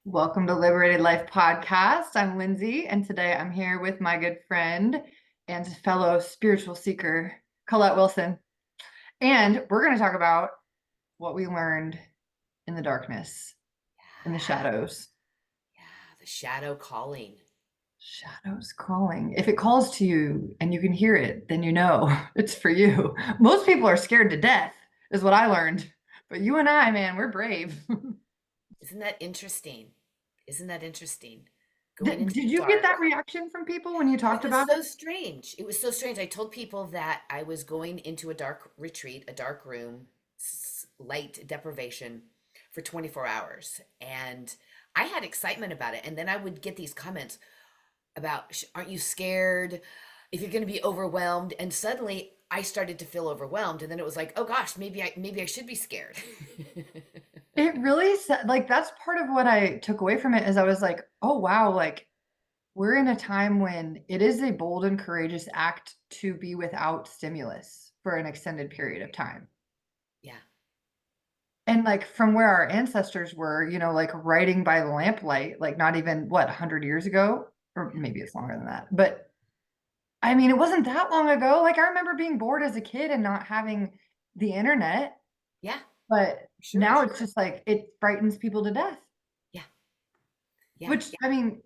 Welcome to Liberated Life podcast. I'm Lindsay, and today I'm here with my good friend and fellow spiritual seeker, Colette Wilson. And we're going to talk about what we learned in the darkness, in the Yeah, shadows. yeah, the shadow calling. Shadows calling. If it calls to you and you can hear it, then you know it's for you. Most people are scared to death, is what I learned. But you and I, man, we're brave. Isn't that interesting? Isn't that interesting? Going Did, into did the you get that dark. reaction from people when you It talked was about it? so strange. It was so strange. I told people that I was going into a dark retreat, a dark room, light deprivation for 24 hours. And I had excitement about it. And then I would get these comments about, aren't you scared if you're going to be overwhelmed? And suddenly I started to feel overwhelmed. And then it was like, oh gosh, maybe I should be scared. It really said like that's part of what I took away from it is I was like, "Oh wow, like we're in a time when it is a bold and courageous act to be without stimulus for an extended period of time." Yeah. And like from where our ancestors were, like writing by the lamplight, like not even what, 100 years ago, or maybe it's longer than that. But I mean, it wasn't that long ago. Like I remember being bored as a kid and not having the internet, Yeah, but sure. now it's just like it frightens people to death. Yeah, yeah, Which, yeah. I mean,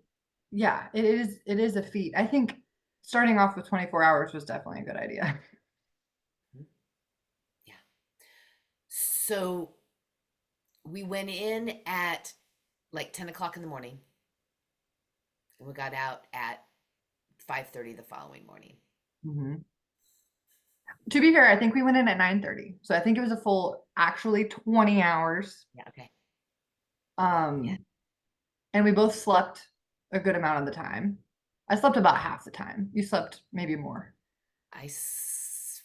yeah, it is a feat. I think starting off with 24 hours was definitely a good idea. Mhm. Yeah. So we went in at like 10 o'clock in the morning and we got out at 5:30 the following morning. Mhm. To be fair, I think we went in at 9:30. So I think it was a full actually 20 hours. Yeah, okay. Yeah. Um, and we both slept a good amount of the time. I slept about half the time. You slept maybe more. I s-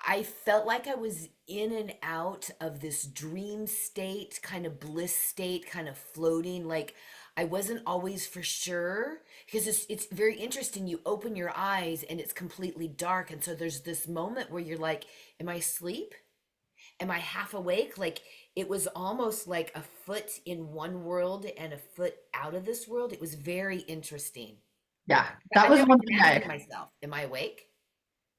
I felt like I was in and out of this dream state, kind of bliss state, kind of floating. Like I wasn't always for sure because it's very interesting. You open your eyes and it's completely dark, and so there's this moment where you're like, "Am I asleep? Am I half awake?" Like it was almost like a foot in one world and a foot out of this world. It was very interesting. Yeah, that I was kept one even thing asking I, myself, "Am I awake?"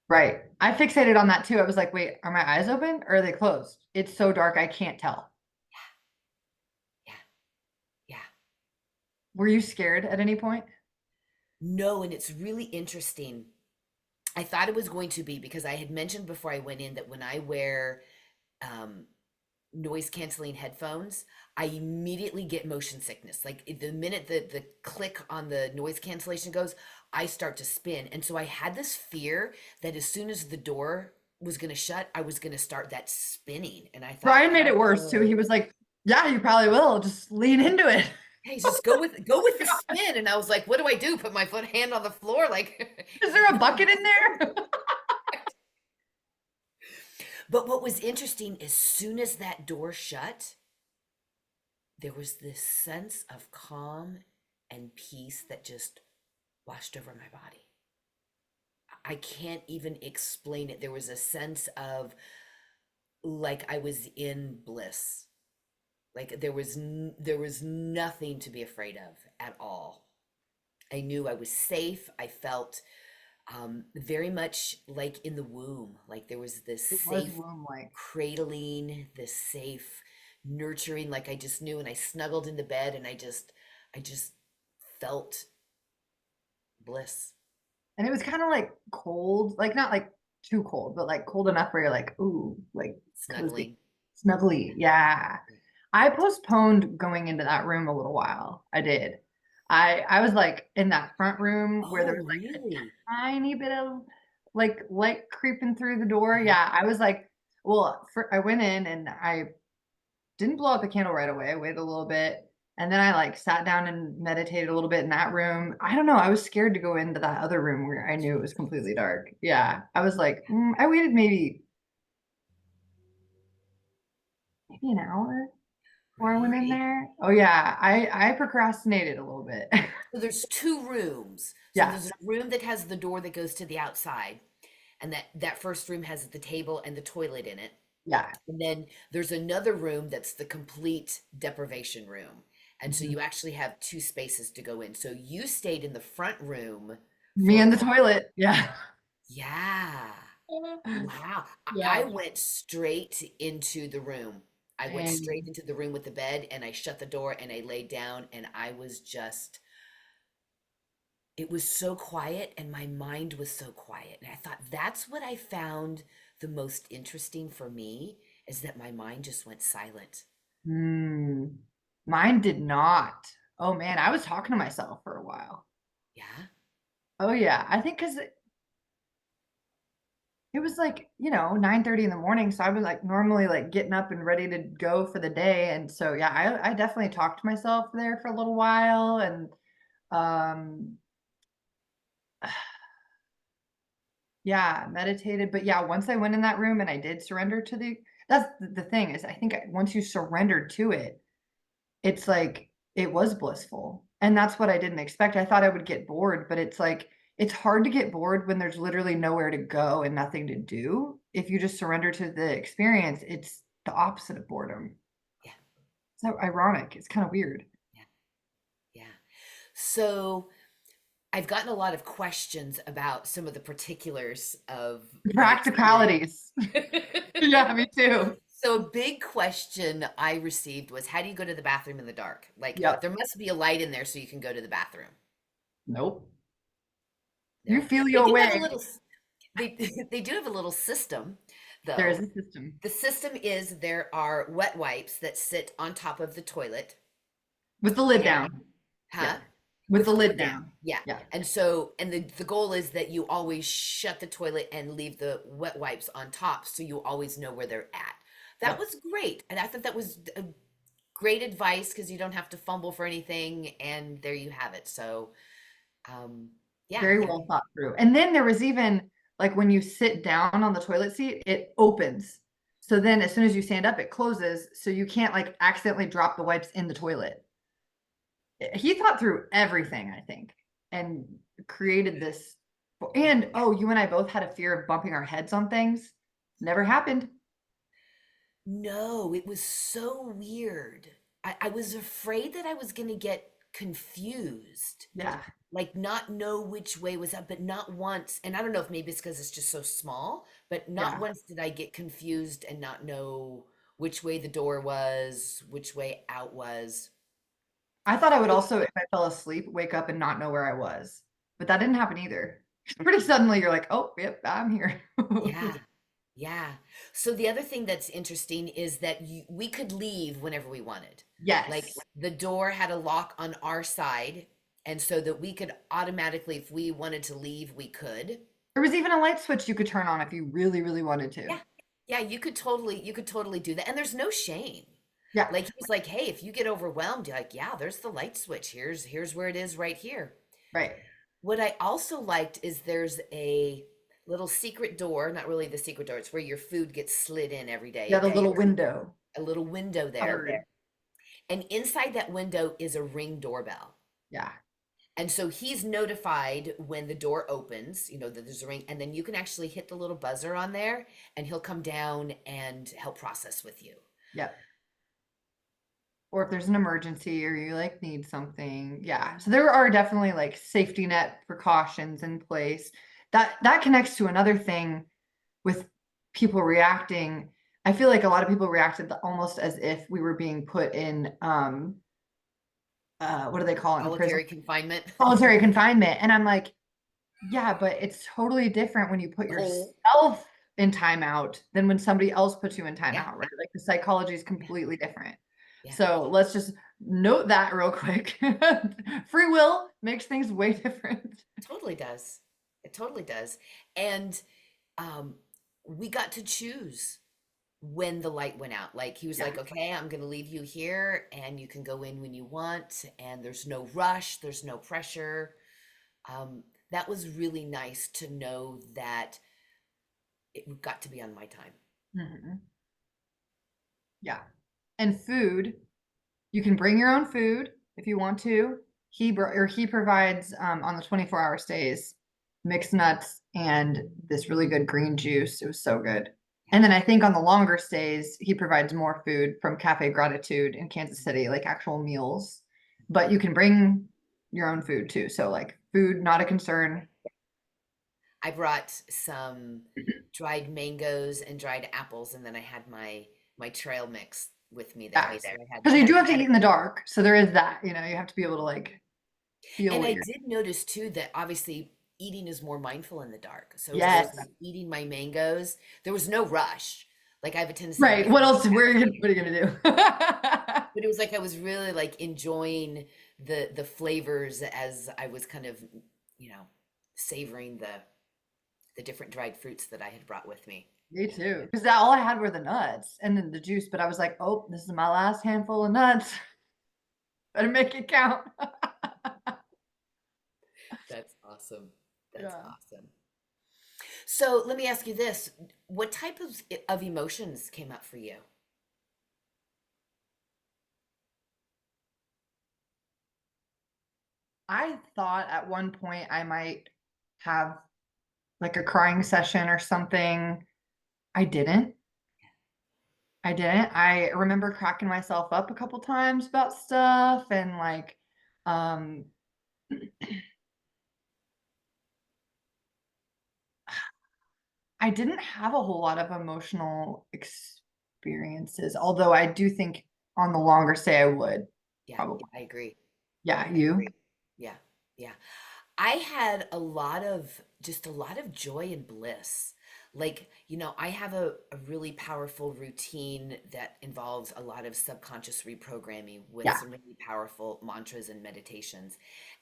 right. I fixated on that too. I was like, wait, are my eyes open or are they closed? It's so dark, I can't tell. Yeah, yeah. Were you scared at any point? No, and it's really interesting. I thought it was going to be because I had mentioned before I went in that when I wear um, noise canceling headphones, I immediately get motion sickness. Like the minute the click on the noise cancellation goes, I start to spin. And so I had this fear that as soon as the door was going to shut, I was going to start that spinning. And I thought, Brian made it worse too. He oh, was like, "Yeah, you probably will. Just lean into it." hey, just go with the spin. And I was like, what do I do? Put my foot hand on the floor, like. Is there a bucket in there? But what was interesting, as soon as that door shut, there was this sense of calm and peace that just washed over my body. I can't even explain it. There was a sense of like I was in bliss. Like there was nothing to be afraid of at all. I knew I was safe. I felt very much like in the womb. Like there was this It was safe womb-like. cradling, this safe nurturing. Like I just knew, and I snuggled into bed, and I just felt bliss. And it was kind of like cold, like not like too cold, but like cold enough where you're like, ooh, like cozy, Snuggling. snuggly. Yeah. I postponed going into that room a little while. I did. I was like in that front room where there Oh, was like a really? tiny bit of like light creeping through the door. Uh-huh. Yeah, I was like, well, I went in and I didn't blow out the candle right away. I waited a little bit. And then I like sat down and meditated a little bit in that room. I don't know. I was scared to go into that other room where I knew it was completely dark. Yeah. I was like, I waited maybe an hour before I went in Really? there. Oh yeah. I procrastinated a little bit. So there's two rooms. So there's a Yes. room that has the door that goes to the outside, and that first room has the table and the toilet in it. Yeah. And then there's another room that's the complete deprivation room. And so Mhm. you actually have two spaces to go in. So you stayed in the front room Me for a and the while. toilet. Yeah. Yeah. Wow. I Yeah. went straight into the room. I went straight Same. into the room with the bed and I shut the door and I laid down and I was just, it was so quiet and my mind was so quiet. And I thought that's what I found the most interesting for me is that my mind just went silent. Hmm. Mine did not. Oh man, I was talking to myself for a while. Yeah. Oh yeah. I think because it was like, 9:30 in the morning. So I was like normally like getting up and ready to go for the day. And so yeah, I definitely talked to myself there for a little while and um yeah, meditated. But yeah, once I went in that room and I did surrender to that's the thing is I think once you surrendered to it, it's like it was blissful, and that's what I didn't expect. I thought I would get bored, but it's like it's hard to get bored when there's literally nowhere to go and nothing to do. If you just surrender to the experience, it's the opposite of boredom. Yeah. It's so ironic. It's kind of weird. Yeah. Yeah. So I've gotten a lot of questions about some of the particulars of my experience. Practicalities. Yeah, me too. So a big question I received was, how do you go to the bathroom in the dark? Like, Yep. there must be a light in there so you can go to the bathroom. Nope. You No, feel they your do have a way. little, they they do have a little system, There is though. a system. The system is there are wet wipes that sit on top of the toilet, With the lid and down. huh? Yeah. With With the the lid lid down. down. Yeah. Yeah. And so, and the goal is that you always shut the toilet and leave the wet wipes on top so you always know where they're at. That Yep. was great. And I thought that was a great advice because you don't have to fumble for anything. And there you have it. So, um, yeah, Very I well think, thought through. And then there was even like when you sit down on the toilet seat, it opens. So then as soon as you stand up, it closes. So you can't like accidentally drop the wipes in the toilet. He thought through everything, I think, and created this. And oh, you and I both had a fear of bumping our heads on things. Never happened. no, it was so weird. I was afraid that I was going to get confused, Yeah. like not know which way was up, but not once. And I don't know if maybe it's because it's just so small, but not Yeah. once did I get confused and not know which way the door was, which way out was. I thought I would also, if I fell asleep, wake up and not know where I was. But that didn't happen either. Pretty suddenly you're like, oh, yep, I'm here. Yeah. Yeah. So the other thing that's interesting is that we could leave whenever we wanted. Like Yes. the door had a lock on our side, and so that we could automatically, if we wanted to leave, we could. There was even a light switch you could turn on if you really, really wanted to. Yeah. Yeah, you could totally do that. And there's no shame. Yeah, Like he was like, "Hey, if you get overwhelmed, you're like, yeah, there's the light switch. Here's where it is right here." right. What I also liked is there's a little secret door, not really the secret door, it's where your food gets slid in every day, Yeah, the okay? little window A little window there. covered. And inside that window is a Ring doorbell. Yeah. And so he's notified when the door opens, that there's a ring, and then you can actually hit the little buzzer on there and he'll come down and help process with you. Yep. Or if there's an emergency or you like need something. Yeah. So there are definitely like safety net precautions in place. That connects to another thing with people reacting. I feel like a lot of people reacted almost as if we were being put in what do they call it in prison? Solitary confinement. Solitary confinement. And I'm like, yeah, but it's totally different when you put Oh, yourself in timeout than when somebody else puts you in yeah, timeout, right? Like the psychology is yeah, completely different. yeah. So let's just note that real quick. Free will makes things way different. Totally does. It totally does. And um, we got to choose when the light went out. Like he was Yeah. like, okay, I'm going to leave you here and you can go in when you want. And there's no rush, there's no pressure. That was really nice to know that it got to be on my time. Mhm. Yeah. And food, you can bring your own food if you want to. He provides on the 24-hour stays mixed nuts and this really good green juice. It was so good. And then I think on the longer stays, he provides more food from Cafe Gratitude in Kansas City, like actual meals. But you can bring your own food too. So like food, not a concern. I brought some dried mangoes and dried apples, and then I had my trail mix with me Yeah. there. So Because you do have to had eat in the dark. So there is that, you know, you have to be able to like feel and what I you're. did notice too that obviously eating is more mindful in the dark. So as I was Yes. like eating my mangoes, there was no rush. Like I have a tendency to Right. become What else? Where are you distracted. what are you gonna do? But it was like I was really like enjoying the flavors as I was kind of, you know, savoring the different dried fruits that I had brought with me. Me Yeah. too. Because all I had were the nuts and then the juice, but I was like, oh, this is my last handful of nuts. Better make it count. That's awesome. That's Yeah. awesome. So let me ask you this. What type of emotions came up for you? I thought at one point I might have like a crying session or something. I didn't. I didn't. I remember cracking myself up a couple times about stuff and like um I didn't have a whole lot of emotional experiences, although I do think on the longer stay I would Yeah, probably. I agree. Yeah, I you? agree. Yeah, yeah. I had a lot of just a lot of joy and bliss. Like, you know, I have a really powerful routine that involves a lot of subconscious reprogramming with Yeah. some really powerful mantras and meditations.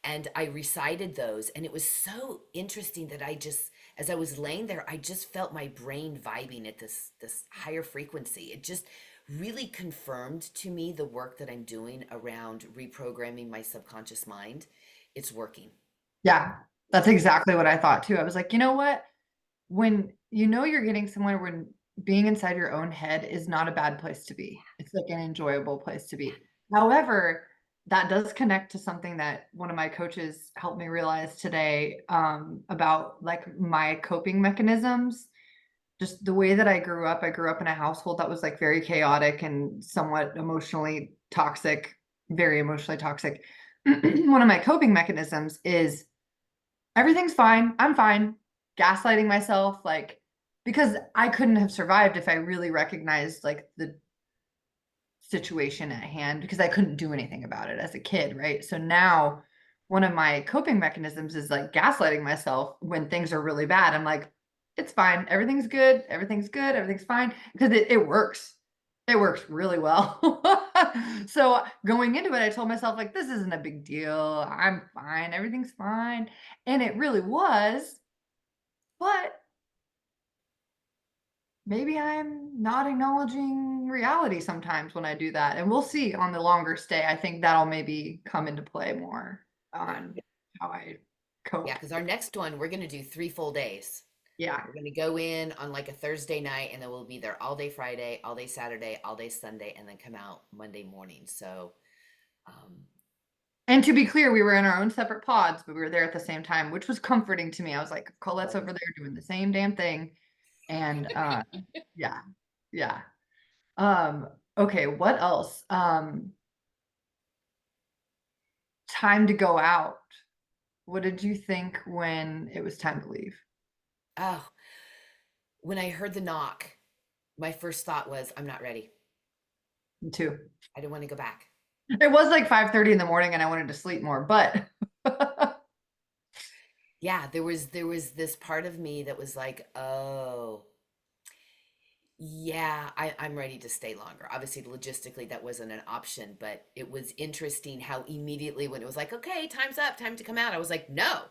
And I recited those, and it was so interesting that I just, as I was laying there, I just felt my brain vibing at this higher frequency. It just really confirmed to me the work that I'm doing around reprogramming my subconscious mind. It's working. Yeah. That's exactly what I thought too. I was like, you know what? When you know you're getting somewhere when being inside your own head is not a bad place to be. It's like an enjoyable place to be. However, that does connect to something that one of my coaches helped me realize today about like my coping mechanisms. Just the way that I grew up in a household that was like very chaotic and somewhat emotionally toxic, very emotionally toxic. One of my coping mechanisms is everything's fine. I'm fine. Gaslighting myself, like, because I couldn't have survived if I really recognized like the situation at hand because I couldn't do anything about it as a kid, right? So now one of my coping mechanisms is like gaslighting myself when things are really bad. I'm like, it's fine. Everything's good. Everything's good. Everything's fine because it works. It works really well. So going into it, I told myself, like, this isn't a big deal. I'm fine. Everything's fine. And it really was. But maybe I'm not acknowledging reality sometimes when I do that. And we'll see on the longer stay. I think that'll maybe come into play more Yeah. on how I Yeah, cope. because our next one, we're going to do 3 full days. Yeah. We're going to go in on like a Thursday night, and then we'll be there all day Friday, all day Saturday, all day Sunday, and then come out Monday morning. So, um, And to be clear, we were in our own separate pods, but we were there at the same time, which was comforting to me. I was like, Colette's over there doing the same damn thing. And yeah, yeah. Um, okay, what else? Time to go out. What did you think when it was time to leave? oh, when I heard the knock, my first thought was, I'm not ready. Me too. I don't want to go back. It was like 5:30 in the morning and I wanted to sleep more, but Yeah, there was this part of me that was like, oh, yeah, I'm ready to stay longer. Obviously, logistically, that wasn't an option, but it was interesting how immediately when it was like, okay, time's up, time to come out, I was like, no,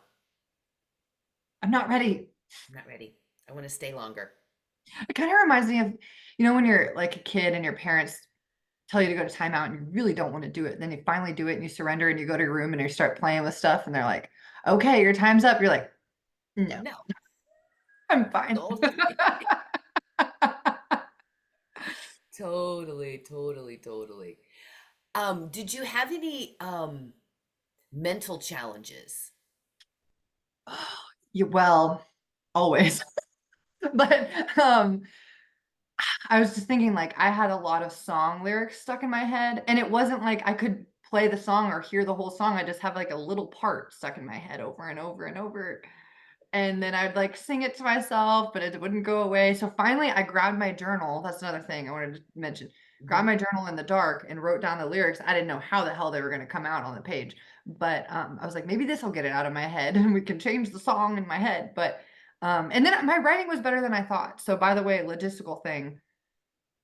I'm not ready. I'm not ready. I want to stay longer. It kind of reminds me of, you know, when you're like a kid and your parents tell you to go to timeout and you really don't want to do it. Then you finally do it and you surrender and you go to your room and you start playing with stuff and they're like, okay, your time's up. You're like, no, No, I'm fine. totally, totally, totally, totally. Did you have any mental challenges? You well, always. But I was just thinking like I had a lot of song lyrics stuck in my head, and it wasn't like I could play the song or hear the whole song. I just have like a little part stuck in my head over and over and over. And then I'd like sing it to myself, but it wouldn't go away. So finally I grabbed my journal. That's another thing I wanted to mention. Grabbed Mhm. my journal in the dark and wrote down the lyrics. I didn't know how the hell they were going to come out on the page, but I was like, maybe this will get it out of my head and we can change the song in my head. But and then my writing was better than I thought. So by the way, logistical thing,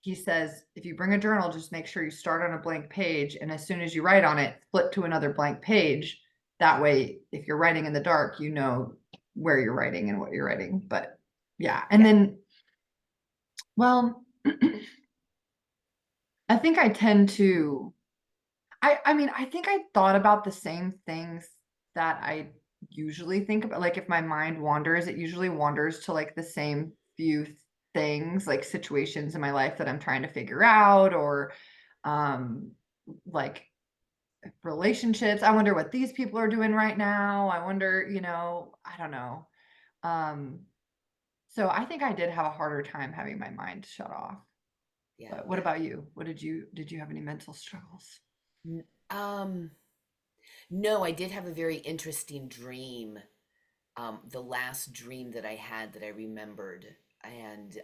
he says, if you bring a journal, just make sure you start on a blank page. And as soon as you write on it, flip to another blank page. That way, if you're writing in the dark, you know where you're writing and what you're writing. But yeah. And Yeah. then, well, I think I tend to, I mean, I think I thought about the same things that I usually think about. Like if my mind wanders, it usually wanders to like the same few things, like situations in my life that I'm trying to figure out, or um like relationships. I wonder what these people are doing right now. I wonder, I don't know. um so I think I did have a harder time having my mind shut off. Yeah. But what about you? Did you have any mental struggles? N- Um, no, I did have a very interesting dream. The last dream that I had that I remembered, and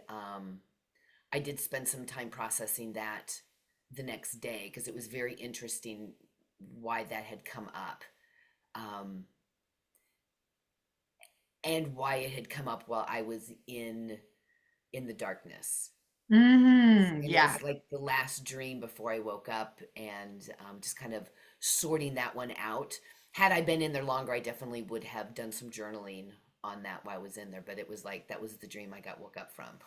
I did spend some time processing that the next day because it was very interesting why that had come up, um, and why it had come up while I was in the darkness. And it Yeah. was like the last dream before I woke up, and just kind of sorting that one out. Had I been in there longer, I definitely would have done some journaling on that while I was in there. But it was like that was the dream I got woke up from,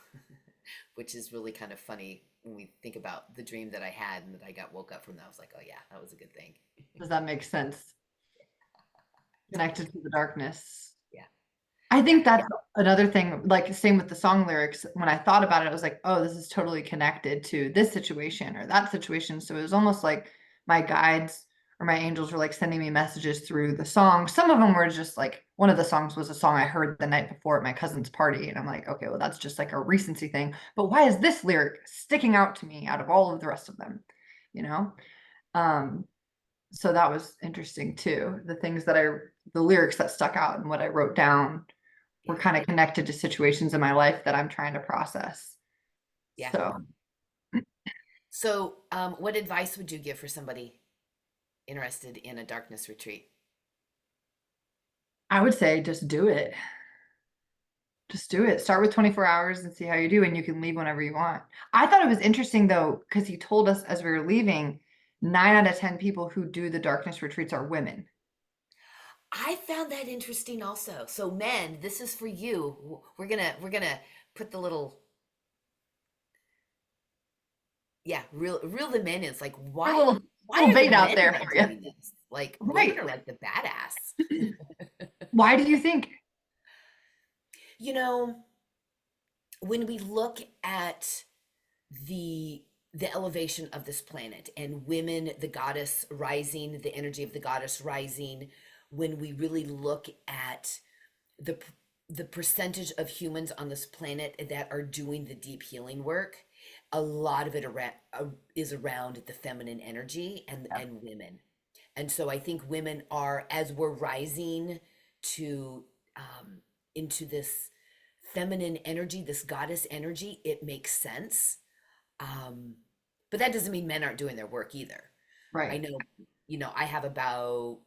which is really kind of funny when we think about the dream that I had and that I got woke up from. That I was like, oh yeah, that was a good thing. Does that make sense? Connected to the darkness. Yeah, I yeah, think that's another thing, like same with the song lyrics. When I thought about it, I was like, oh, this is totally connected to this situation or that situation. So it was almost like my guides or my angels were like sending me messages through the song. Some of them were just like, one of the songs was a song I heard the night before at my cousin's party. And I'm like, okay, well, that's just like a recency thing. But why is this lyric sticking out to me out of all of the rest of them? You know? Um, so that was interesting too. The lyrics that stuck out and what I wrote down were yeah, kind of connected to situations in my life that I'm trying to process. yeah. So So, what advice would you give for somebody interested in a darkness retreat? I would say just do it. Just do it. Start with 24 hours and see how you do, and you can leave whenever you want. I thought it was interesting though, because he told us as we were leaving, 9 out of 10 people who do the darkness retreats are women. I found that interesting also. So men, this is for you. We're gonna put the little, yeah, reel the men in. It's like A why little are the bait out men there not for you. doing this? Like women Right. are like the badass. Why do you think? You know, when we look at the the elevation of this planet and women, the goddess rising, the energy of the goddess rising, when we really look at the the percentage of humans on this planet that are doing the deep healing work, a lot of it is around the feminine energy and women. And so I think women are, as we're rising to into this feminine energy, this goddess energy, it makes sense. um but that doesn't mean men aren't doing their work either. I Right. know, I have about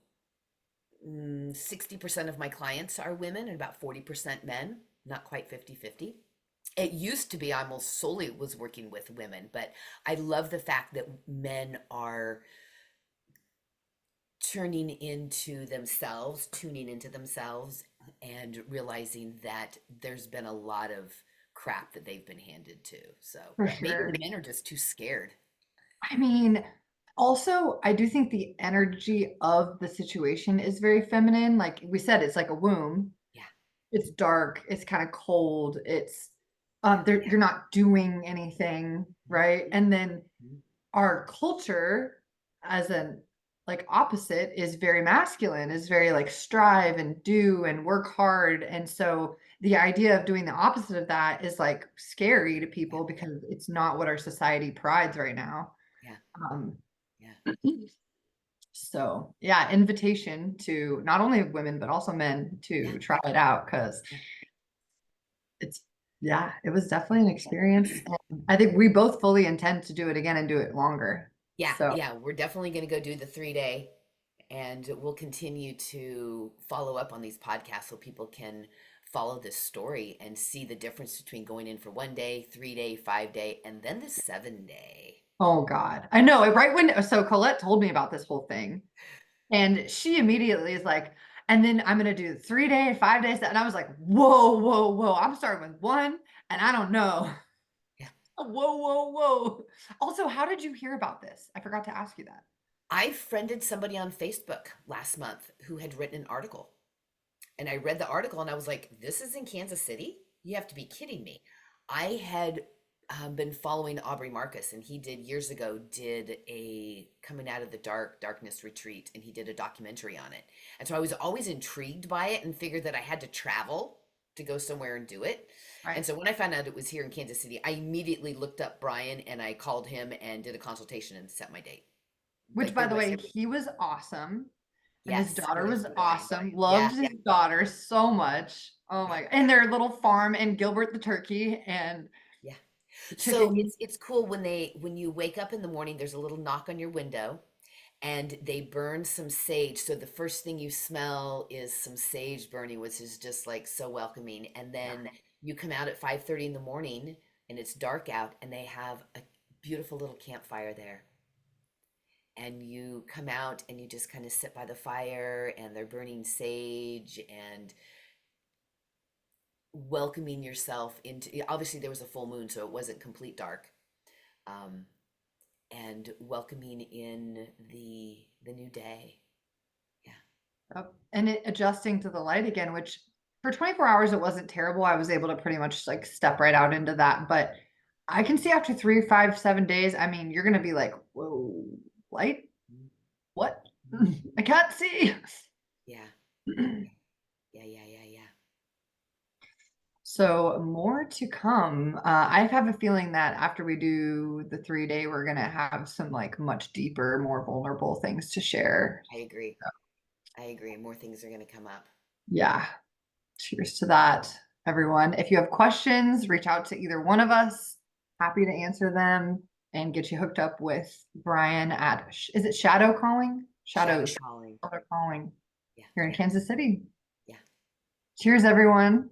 60% of my clients are women and about 40% men, not quite 50-50. It used to be I almost solely was working with women, but I love the fact that men are tuning into themselves, and realizing that there's been a lot of crap that they've been handed to. So For maybe sure. the men are just too scared. I mean, also, I do think the energy of the situation is very feminine. Like we said, it's like a womb. Yeah, It's dark, it's kind of cold, it's yeah. you're not doing anything, right? And then Mhm. our culture as an like opposite is very masculine, is very like strive and do and work hard. And so the idea of doing the opposite of that is like scary to Yeah. people because it's not what our society prides right now. Yeah. Um, Yeah. so yeah, invitation to not only women but also men Yeah. to try it out because Yeah. it's yeah, it was definitely an experience. And I think we both fully intend to do it again and do it longer. Yeah. So, Yeah. We're definitely going to go do the 3 day, and we'll continue to follow up on these podcasts so people can follow this story and see the difference between going in for 1 day, 3 day, 5 day, and then the 7 day. oh God, I know. Right when so Colette told me about this whole thing, and she immediately is like, and then I'm gonna do 3 day, 5 days, and I was like, whoa, whoa, whoa! I'm starting with one, and I don't know. Yeah. Whoa, whoa, whoa! Also, how did you hear about this? I forgot to ask you that. I friended somebody on Facebook last month who had written an article. And I read the article and I was like, this is in Kansas City? You have to be kidding me. I had been following Aubrey Marcus, and he did years ago did a coming out of the darkness retreat, and he did a documentary on it. And so I was always intrigued by it and figured that I had to travel to go somewhere and do it. And Right. so when I found out it was here in Kansas City, I immediately looked up Brian and I called him and did a consultation and set my date. Which, Like by there the was, way, he was awesome. And his yes, daughter kudos was to Brian. awesome. Yeah, Loved his daughter so much. Oh yeah, my God. And their little farm and Gilbert the turkey and yeah. the So chicken. it's cool when you wake up in the morning, there's a little knock on your window and they burn some sage. So the first thing you smell is some sage burning, which is just like so welcoming. And Yeah. then you come out at 5:30 in the morning and it's dark out and they have a beautiful little campfire there. And you come out and you just kind of sit by the fire and they're burning sage and welcoming yourself into, obviously there was a full moon, so it wasn't complete dark. Um, and welcoming in the new day. Yeah, Yep. And it adjusting to the light again, which for 24 hours it wasn't terrible. I was able to pretty much like step right out into that. But I can see after 3, 5, 7 days, I mean, you're gonna be like, whoa, light? What? I can't see. yeah, yeah, yeah, yeah, yeah. So more to come. I have a feeling that after we do the 3 day, we're gonna have some like much deeper, more vulnerable things to share. I agree. I agree. More things are going to come up. Yeah. Cheers to that, everyone. If you have questions, reach out to either one of us. Happy to answer them and get you hooked up with Brian at, is it Shadow Calling? Shadow Shadow calling. Calling Yeah, here in Kansas City. yeah. Cheers, everyone.